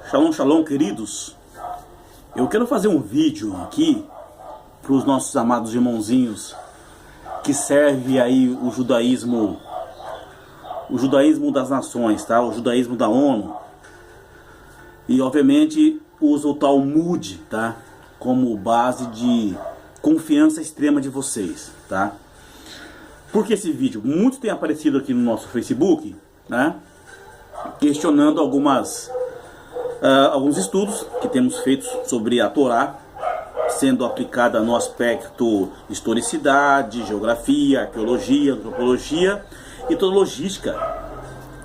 Shalom, shalom, queridos. Eu quero fazer um vídeo aqui para os nossos amados irmãozinhos que serve aí o judaísmo das nações, tá? O judaísmo da ONU. E obviamente usa o Talmud, tá? Como base de confiança extrema de vocês, tá? Por que esse vídeo? Muitos têm aparecido aqui no nosso Facebook, né? Questionando alguns estudos que temos feito sobre a Torá, sendo aplicada no aspecto historicidade, geografia, arqueologia, antropologia e toda a logística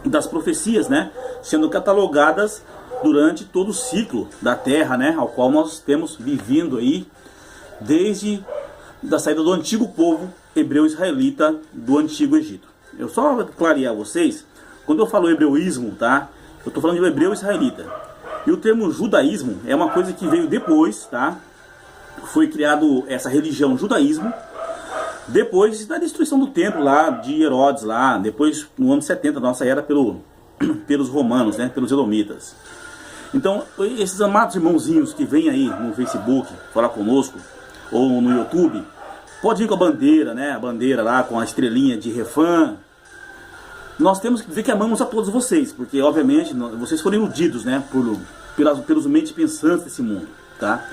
das profecias, né? Sendo catalogadas durante todo o ciclo da Terra, né? Ao qual nós temos vivido aí desde a saída do antigo povo hebreu israelita do antigo Egito. Eu só clarear a vocês, quando eu falo hebreuísmo, tá? Eu estou falando de hebreu israelita. E o termo judaísmo é uma coisa que veio depois, tá? Foi criado essa religião judaísmo depois da destruição do templo lá de Herodes, lá depois no ano 70 da nossa era pelos romanos, né? Pelos edomitas. Então esses amados irmãozinhos que vêm aí no Facebook falar conosco ou no YouTube, pode ir com a bandeira, né? A bandeira lá com a estrelinha de refã. Nós temos que dizer que amamos a todos vocês, porque obviamente vocês foram iludidos, né, pelos mentes pensantes desse mundo, tá?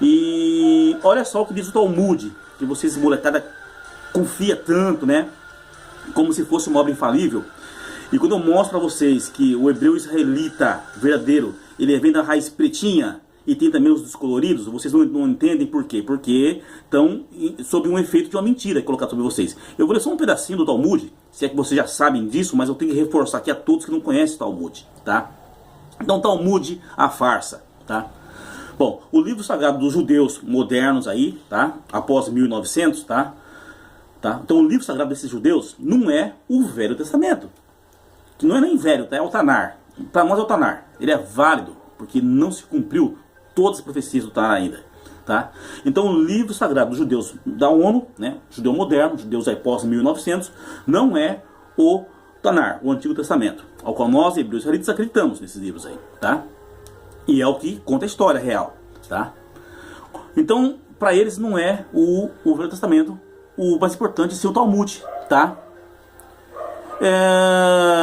E olha só o que diz o Talmud, que vocês, molecada, confia tanto, né, como se fosse uma obra infalível. E quando eu mostro para vocês que o hebreu israelita verdadeiro, ele vem da raiz pretinha e tem também os descoloridos, vocês não entendem por quê? Porque estão sob um efeito de uma mentira colocada sobre vocês. Eu vou ler só um pedacinho do Talmud, se é que vocês já sabem disso, mas eu tenho que reforçar aqui a todos que não conhecem o Talmud, tá? Então, Talmud, a farsa, tá? Bom, o livro sagrado dos judeus modernos aí, tá? Após 1900, tá? Então, o livro sagrado desses judeus não é o Velho Testamento. Que não é nem velho, tá? É o Tanar. Para nós é o Tanar. Ele é válido, porque não se cumpriu todas as profecias do Tanar ainda, tá? Então o livro sagrado dos judeus da ONU, né, judeu moderno, judeus aí pós 1900, não é o Tanar, o Antigo Testamento, ao qual nós, hebreus israelitas, acreditamos nesses livros aí, tá? E é o que conta a história real, tá? Então, para eles não é o Velho Testamento, o mais importante é ser o Talmud, tá?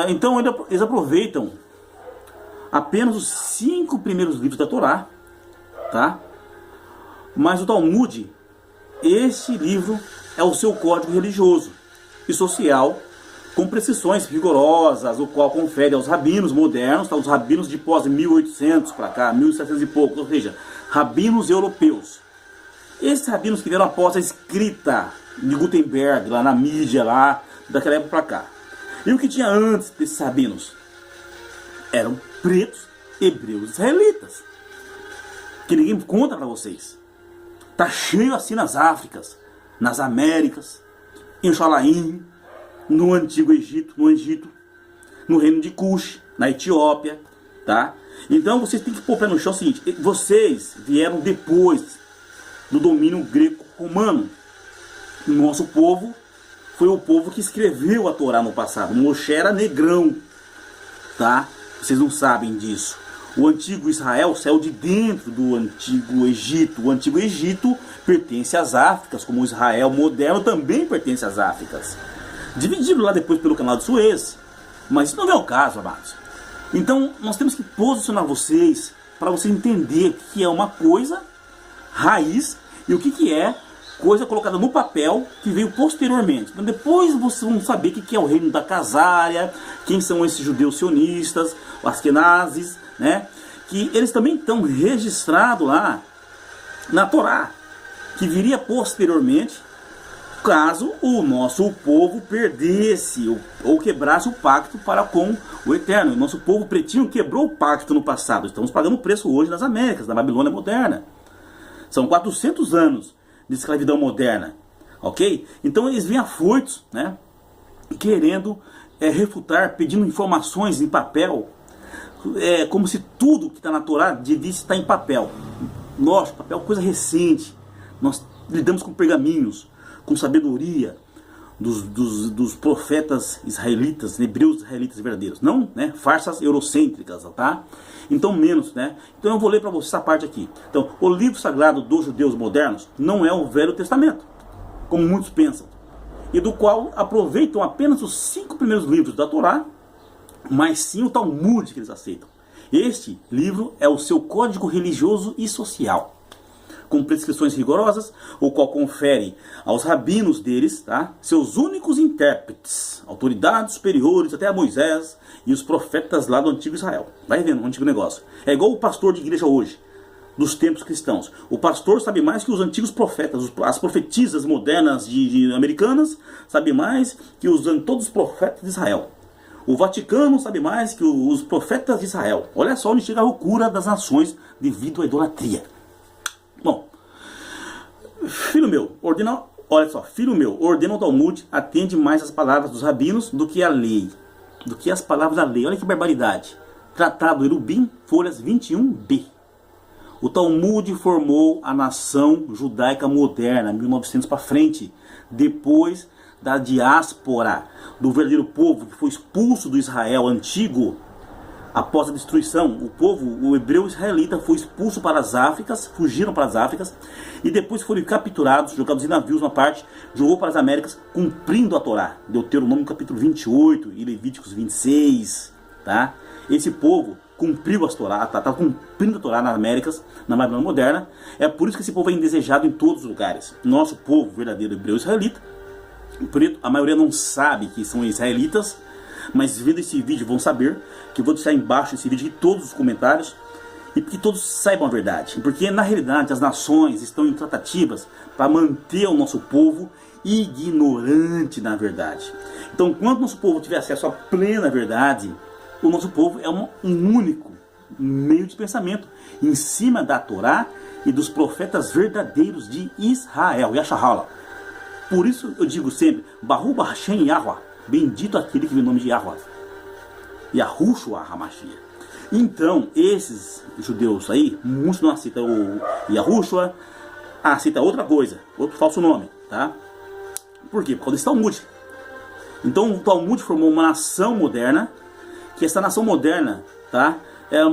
Então eles aproveitam apenas os 5 primeiros livros da Torá, tá? Mas o Talmud, esse livro é o seu código religioso e social, com precisões rigorosas, o qual confere aos rabinos modernos, tá? Os rabinos de pós 1800 para cá, 1700 e pouco, ou seja, rabinos europeus. Esses rabinos que vieram após a escrita de Gutenberg, lá na mídia, lá, daquela época para cá. E o que tinha antes desses rabinos? Eram pretos hebreus israelitas, que ninguém conta para vocês. Tá cheio assim nas Áfricas, nas Américas, em Xalaim, no Antigo Egito, no reino de Cush, na Etiópia, tá? Então vocês têm que pôr o pé no chão. É o seguinte: vocês vieram depois do domínio greco-romano. O nosso povo foi o povo que escreveu a Torá no passado. Moshe era negrão, tá? Vocês não sabem disso. O antigo Israel saiu de dentro do antigo Egito. O antigo Egito pertence às Áfricas, como o Israel moderno também pertence às Áfricas. Dividido lá depois pelo canal de Suez. Mas isso não é o caso, amados. Então nós temos que posicionar vocês para você entender o que é uma coisa raiz e o que é coisa colocada no papel que veio posteriormente. Então depois vocês vão saber o que é o reino da Casária, quem são esses judeus sionistas, os Askenazes, né? Que eles também estão registrados lá na Torá, que viria posteriormente, caso o nosso povo perdesse ou quebrasse o pacto para com o Eterno. O nosso povo pretinho quebrou o pacto no passado. Estamos pagando o preço hoje nas Américas, na Babilônia moderna. São 400 anos de escravidão moderna, ok? Então eles vêm afoitos, né? Querendo refutar, pedindo informações em papel, como se tudo que está na Torá devia estar em papel. Nossa, papel é coisa recente. Nós lidamos com pergaminhos, com sabedoria, dos profetas israelitas, hebreus israelitas verdadeiros, não, né, farsas eurocêntricas, tá? Então menos, né? Então eu vou ler para você essa parte aqui. Então, o livro sagrado dos judeus modernos não é o Velho Testamento, como muitos pensam, e do qual aproveitam apenas os 5 primeiros livros da Torá, mas sim o Talmud que eles aceitam. Este livro é o seu código religioso e social, com prescrições rigorosas, o qual confere aos rabinos deles, tá, seus únicos intérpretes, autoridades superiores até a Moisés e os profetas lá do antigo Israel. Vai vendo o antigo negócio. É igual o pastor de igreja hoje, dos tempos cristãos. O pastor sabe mais que os antigos profetas, as profetisas modernas americanas, sabe mais que todos os profetas de Israel. O Vaticano sabe mais que os profetas de Israel. Olha só onde chega a loucura das nações devido à idolatria. Bom, filho meu, ordena o Talmud, atende mais as palavras dos rabinos do que a lei, do que as palavras da lei. Olha que barbaridade. Tratado Erubim, folhas 21b. O Talmud formou a nação judaica moderna, 1900 para frente, depois da diáspora do verdadeiro povo que foi expulso do Israel antigo. Após a destruição, o hebreu israelita foi expulso para as Áfricas, fugiram para as Áfricas, e depois foram capturados, jogados em navios uma parte, jogou para as Américas, cumprindo a Torá. Deuteronômio capítulo 28 e Levíticos 26, tá? Esse povo cumpriu as Torá, tá cumprindo a Torá nas Américas, na Babilônia moderna. É por isso que esse povo é indesejado em todos os lugares. Nosso povo verdadeiro hebreu israelita, preto, a maioria não sabe que são israelitas, mas vendo esse vídeo vão saber, que eu vou deixar embaixo esse vídeo aqui, todos os comentários, e que todos saibam a verdade. Porque na realidade as nações estão em tratativas para manter o nosso povo ignorante na verdade. Então, quando o nosso povo tiver acesso à plena verdade, o nosso povo é um único meio de pensamento em cima da Torá e dos profetas verdadeiros de Israel, Yashahala. Por isso eu digo sempre, Baruch Hashem Yahweh, bendito aquele que vem em nome de Yahweh, Yahushua HaMashiach. Então, esses judeus aí, muitos não aceitam o Yahushua, aceitam outra coisa, outro falso nome, tá? Por quê? Por causa desse Talmud. Então, o Talmud formou uma nação moderna, que essa nação moderna, tá,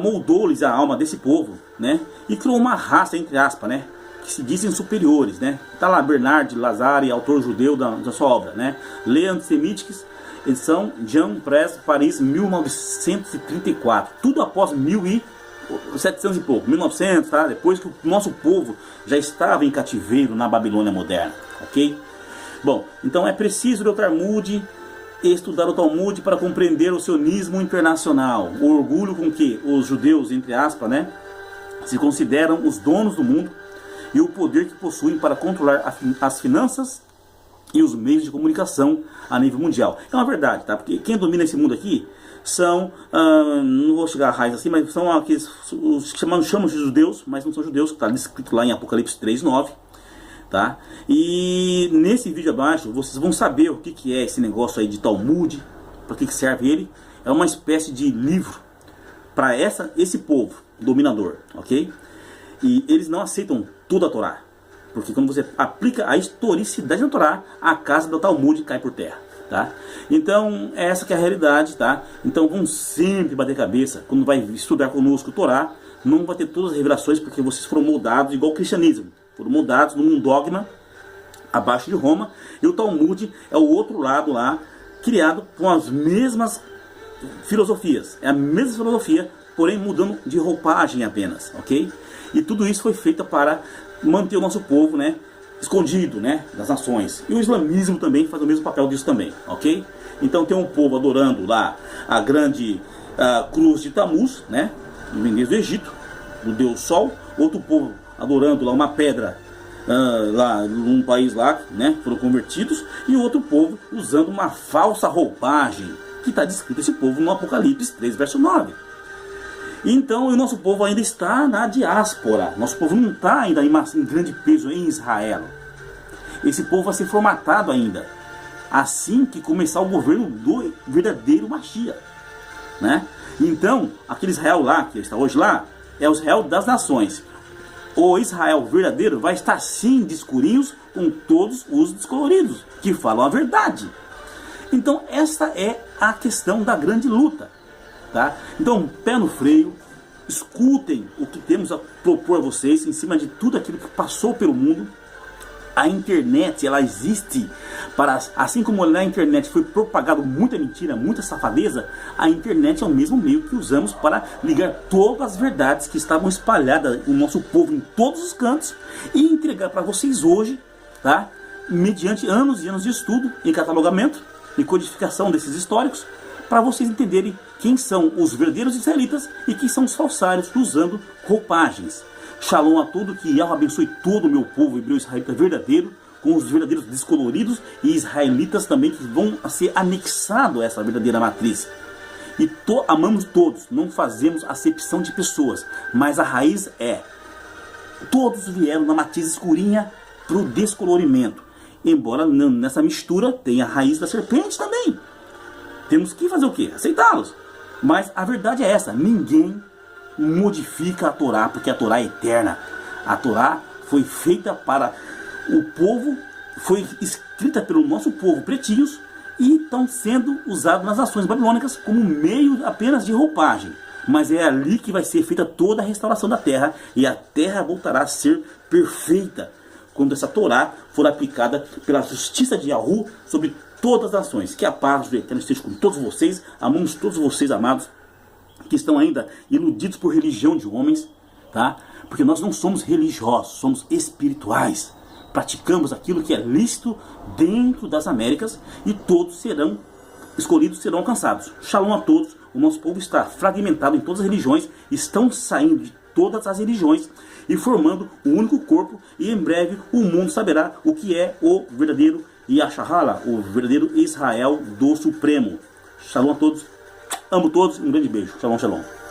moldou-lhes a alma desse povo, né? E criou uma raça, entre aspas, né? Que se dizem superiores, né? Tá lá Bernard de Lazare, autor judeu da sua obra, né? Lê Antissemíticos, edição Jean Press, Paris, 1934. Tudo após 1700 e pouco, 1900, tá? Depois que o nosso povo já estava em cativeiro na Babilônia moderna, ok? Bom, então é preciso ler o Talmud, estudar o Talmud para compreender o sionismo internacional, o orgulho com que os judeus, entre aspas, né, se consideram os donos do mundo e o poder que possuem para controlar as finanças e os meios de comunicação a nível mundial. É uma verdade, tá? Porque quem domina esse mundo aqui são, não vou chegar a raiz assim, mas são aqueles, os que chamam de judeus, mas não são judeus, que está descrito lá em Apocalipse 3:9, tá? E nesse vídeo abaixo vocês vão saber o que é esse negócio aí de Talmud, para que serve ele. É uma espécie de livro para esse povo dominador, ok? E eles não aceitam toda a Torá, porque quando você aplica a historicidade da Torá, a casa do Talmud cai por terra, tá? Então, essa que é a realidade, tá? Então, vão sempre bater cabeça, quando vai estudar conosco o Torá, não vai ter todas as revelações, porque vocês foram moldados igual o cristianismo, foram moldados num dogma abaixo de Roma, e o Talmud é o outro lado lá, criado com as mesmas filosofias, é a mesma filosofia, porém mudando de roupagem apenas, ok? E tudo isso foi feito para manter o nosso povo, né, escondido, né, das nações. E o islamismo também faz o mesmo papel disso também, ok? Então tem um povo adorando lá a grande cruz de Tamuz, né, do Egito, do Deus Sol. Outro povo adorando lá uma pedra lá num país lá, né, foram convertidos. E outro povo usando uma falsa roupagem, que está descrito esse povo no Apocalipse 3, verso 9. Então o nosso povo ainda está na diáspora. Nosso povo não está ainda em grande peso em Israel. Esse povo vai ser formatado ainda assim que começar o governo do verdadeiro Mashiach, né? Então aquele Israel lá, que está hoje lá, é o Israel das nações. o Israel verdadeiro vai estar sim de escurinhos com todos os descoloridos, que falam a verdade. Então esta é a questão da grande luta, tá? Então, pé no freio, escutem o que temos a propor a vocês em cima de tudo aquilo que passou pelo mundo. A internet, ela existe para, assim como na internet foi propagado muita mentira, muita safadeza, a internet é o mesmo meio que usamos para ligar todas as verdades que estavam espalhadas no nosso povo em todos os cantos e entregar para vocês hoje, tá? Mediante anos e anos de estudo em catalogamento e codificação desses históricos, para vocês entenderem quem são os verdadeiros israelitas e quem são os falsários usando roupagens. Shalom a tudo, que Yahweh abençoe todo o meu povo hebreu israelita verdadeiro, com os verdadeiros descoloridos e israelitas também que vão ser anexados a essa verdadeira matriz. E amamos todos, não fazemos acepção de pessoas, mas a raiz é: todos vieram na matriz escurinha para o descolorimento. Embora nessa mistura tenha a raiz da serpente também. Temos que fazer o quê? Aceitá-los. Mas a verdade é essa: ninguém modifica a Torá, porque a Torá é eterna. A Torá foi feita para o povo, foi escrita pelo nosso povo pretinhos e estão sendo usados nas nações babilônicas como meio apenas de roupagem. Mas é ali que vai ser feita toda a restauração da terra, e a terra voltará a ser perfeita quando essa Torá for aplicada pela justiça de Yahu sobre todas as nações. Que a paz do Eterno esteja com todos vocês. Amamos todos vocês, amados, que estão ainda iludidos por religião de homens, tá? Porque nós não somos religiosos, somos espirituais. Praticamos aquilo que é lícito dentro das Américas, e todos serão escolhidos, serão alcançados. Shalom a todos. O nosso povo está fragmentado em todas as religiões, estão saindo de todas as religiões e formando um único corpo, e em breve o mundo saberá o que é o verdadeiro Yasharala, o verdadeiro Israel do Supremo. Shalom a todos. Amo todos, um grande beijo. Shalom, shalom.